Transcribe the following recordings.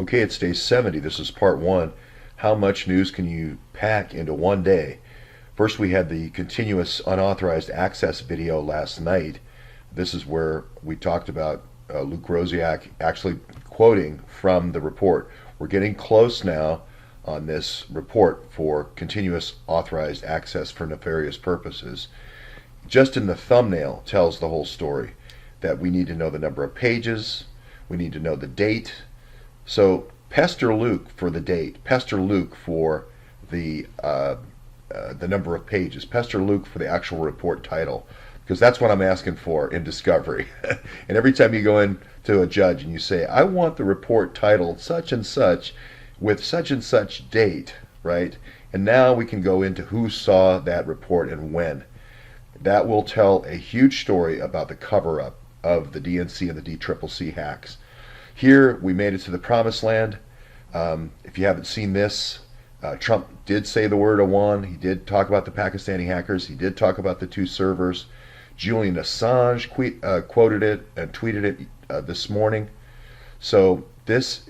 Okay, it's day 70. This is part one. How much news can you pack into one day? First, we had the continuous unauthorized access video last night. This is where we talked about Luke Rosiak actually quoting from the report. We're getting close now on this report for continuous authorized access for nefarious purposes. Just in the thumbnail tells the whole story that we need to know the number of pages, we need to know the date. So pester Luke for the date, pester Luke for the number of pages, pester Luke for the actual report title, because that's what I'm asking for in discovery. And every time you go in to a judge and you say, I want the report titled such and such with such and such date, right? And now we can go into who saw that report and when. That will tell a huge story about the cover-up of the DNC and the DCCC hacks. Here, we made it to the promised land. If you haven't seen this, Trump did say the word Awan. He did talk about the Pakistani hackers. He did talk about the two servers. Julian Assange quoted it and tweeted it this morning. So this,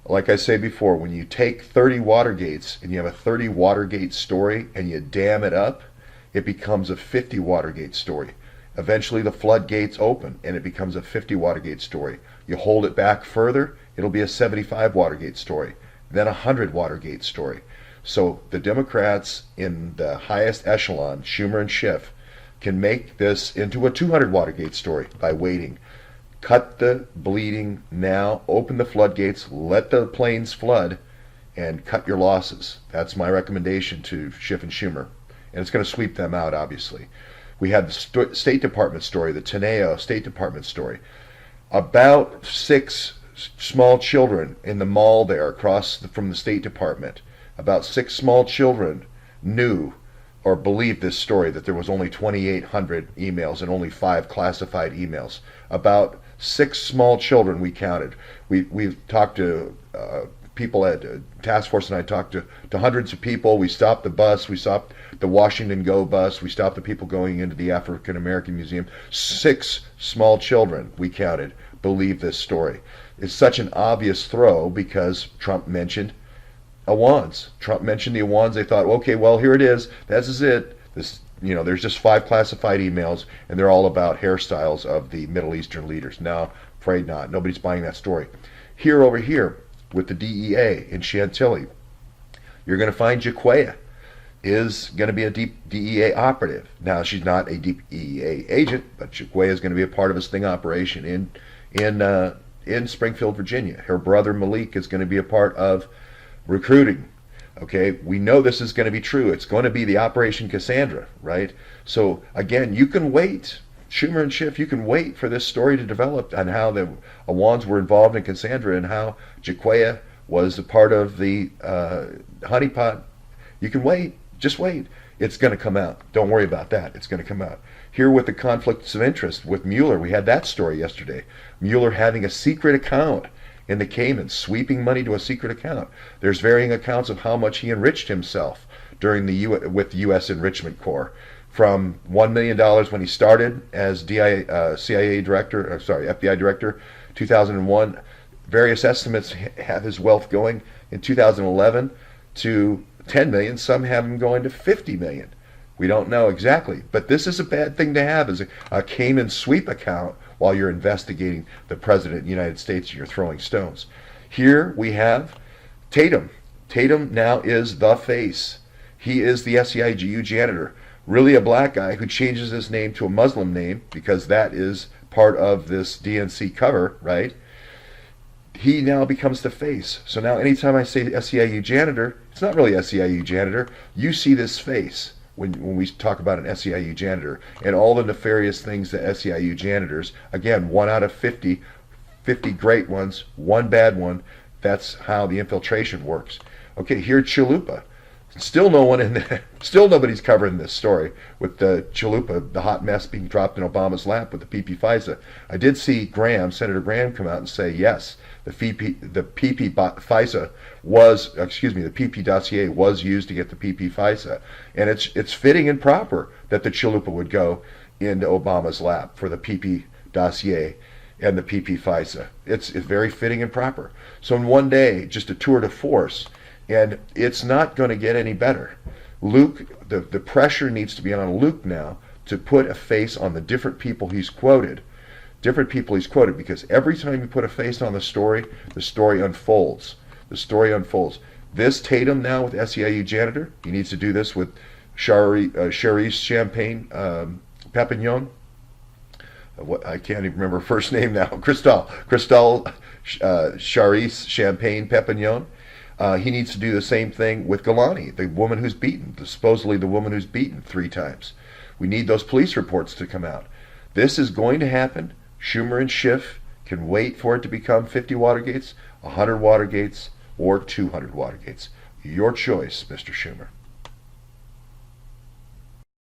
like I say before, when you take 30 Watergates and you have a 30 Watergate story and you dam it up, it becomes a 50 Watergate story. Eventually the floodgates open and it becomes a 50 Watergate story. You hold it back further, it'll be a 75 Watergate story, then a 100 Watergate story. So the Democrats in the highest echelon, Schumer and Schiff, can make this into a 200 Watergate story by waiting. Cut the bleeding now, open the floodgates, let the plains flood, and cut your losses. That's my recommendation to Schiff and Schumer. And it's going to sweep them out, obviously. We had the State Department story, the Teneo State Department story. About 6 small children in the mall there across from the State Department. About 6 small children knew or believed this story, that there was only 2,800 emails and only 5 classified emails. About 6 small children we counted. We've talked to people at task force, and I talked to hundreds of people. We stopped the bus, we stopped the Washington Go bus, we stopped the people going into the African American Museum. 6 small children we counted believe this story. It's such an obvious throw because Trump mentioned Awans. Trump mentioned the Awans. They thought, okay, well, here it is. This is it. This, there's just 5 classified emails, and they're all about hairstyles of the Middle Eastern leaders. No, afraid not. Nobody's buying that story. Here, over here, with the DEA in Chantilly, you're going to find Jaquia is going to be a DEA operative. Now, she's not a DEA agent, but Jaquia is going to be a part of a sting operation in Springfield, Virginia. Her brother Malik is going to be a part of recruiting. Okay, we know this is going to be true. It's going to be the Operation Cassandra, right? So again, you can wait. Schumer and Schiff, you can wait for this story to develop on how the Awans were involved in Cassandra and how Jaquia was a part of the honeypot. You can wait. Just wait. It's going to come out. Don't worry about that. It's going to come out. Here with the conflicts of interest with Mueller, we had that story yesterday. Mueller having a secret account in the Caymans, sweeping money to a secret account. There's varying accounts of how much he enriched himself during with the U.S. Enrichment Corps. From $1 million when he started as FBI director, 2001. Various estimates have his wealth going in 2011 to 10 million. Some have him going to 50 million. We don't know exactly, but this is a bad thing to have as a Cayman sweep account while you're investigating the President of the United States and you're throwing stones. Here we have Tatum. Tatum now is the face. He is the SEIGU janitor. Really a black guy who changes his name to a Muslim name because that is part of this DNC cover, right? He now becomes the face. So now anytime I say SEIU janitor, it's not really SEIU janitor. You see this face when we talk about an SEIU janitor and all the nefarious things that SEIU janitors, again, 1 out of 50 great ones, 1 bad one. That's how the infiltration works. Okay, here Chalupa. Still no one in there. Still nobody's covering this story with the Chalupa, the hot mess being dropped in Obama's lap with the PP FISA. I did see Senator Graham come out and say yes, the PP FISA was, the PP dossier was used to get the PP FISA, and it's fitting and proper that the Chalupa would go into Obama's lap for the PP dossier. and the PP FISA. It's very fitting and proper. So in one day, just a tour de force, and it's not going to get any better. Luke, the pressure needs to be on Luke now to put a face on the different people he's quoted. Because every time you put a face on the story unfolds. The story unfolds. This Tatum now with SEIU janitor, he needs to do this with Charisse Champagne Pepignon. I can't even remember her first name now. Cristal Charisse Champagne Pepignon. He needs to do the same thing with Galani, the woman who's beaten, supposedly the woman who's beaten 3 times. We need those police reports to come out. This is going to happen. Schumer and Schiff can wait for it to become 50 Watergates, 100 Watergates, or 200 Watergates. Your choice, Mr. Schumer.